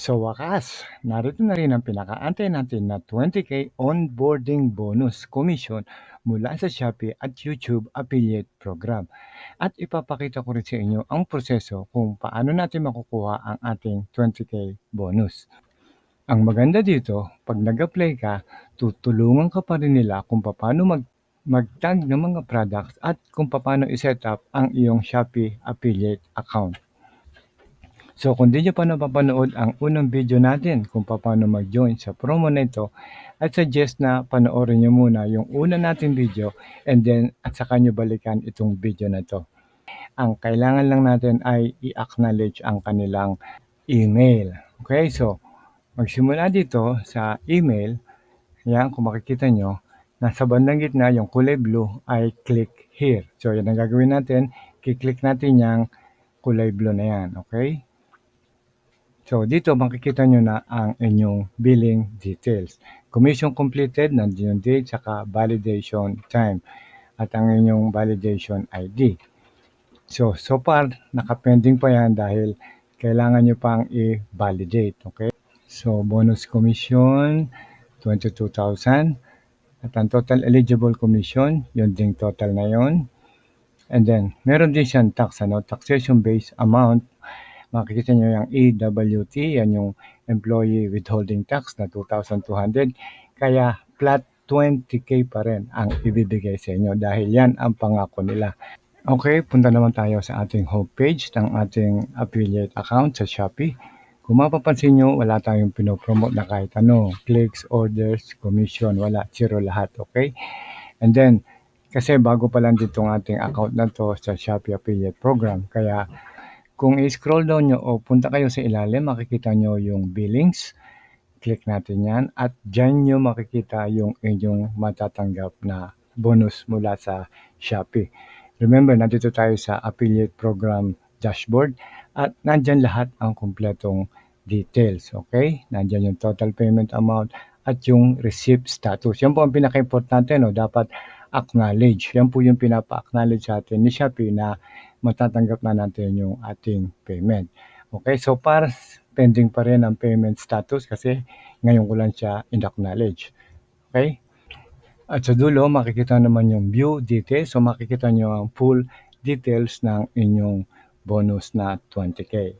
Sa wakas, narito na rin ang pinakaantay natin na 20K onboarding bonus commission mula sa Shopee at YouTube Affiliate Program. At ipapakita ko rin sa inyo ang proseso kung paano natin makukuha ang ating 20K bonus. Ang maganda dito, pag nag-apply ka, tutulungan ka pa rin nila kung paano mag-tag ng mga products at kung paano i-set up ang iyong Shopee Affiliate account. So kung di nyo pa napapanood ang unang video natin kung paano mag-join sa promo na ito, I suggest na panoorin nyo muna yung una nating video and then at saka nyo balikan itong video na ito. Ang kailangan lang natin ay i-acknowledge ang kanilang email. Okay, so magsimula dito sa email. Yan, kung makikita nyo, nasa bandang gitna yung kulay blue ay click here. So yan ang gagawin natin, kiklik natin yung kulay blue na yan. Okay? So, dito makikita nyo na ang inyong billing details. Commission completed, nandiyan yung date, saka validation time, at ang inyong validation ID. So far, nakapending pa yan dahil kailangan nyo pang i-validate. Okay? So, bonus commission, 22,000. At ang total eligible commission, yun ding total na yun. And then, meron din siyang tax, taxation-based amount. Makikita nyo yung EWT, yan yung Employee Withholding Tax na 2,200. Kaya flat 20K pa rin ang ibibigay sa inyo dahil yan ang pangako nila. Okay, punta naman tayo sa ating homepage ng ating affiliate account sa Shopee. Kung mapapansin nyo, wala tayong pinopromote na kahit ano. Clicks, orders, commission, wala. Zero lahat, okay? And then, kasi bago pa lang ditong ating account na to sa Shopee Affiliate Program. Kaya kung i-scroll down nyo o punta kayo sa ilalim, makikita nyo yung billings. Click natin yan at dyan nyo makikita yung inyong matatanggap na bonus mula sa Shopee. Remember, nandito tayo sa Affiliate Program dashboard at nandyan lahat ang kumpletong details. Okay? Nandyan yung total payment amount at yung receipt status. Yan po ang pinaka-importante, no? Dapat acknowledge. Yan po yung pinapa-acknowledge sa atin ni Shopee na matatanggap na natin yung ating payment. Okay, so far, pending pa rin ang payment status kasi ngayon ko lang siya in-acknowledge. Okay? At sa dulo, makikita naman yung view details. So makikita nyo ang full details ng inyong bonus na 20K.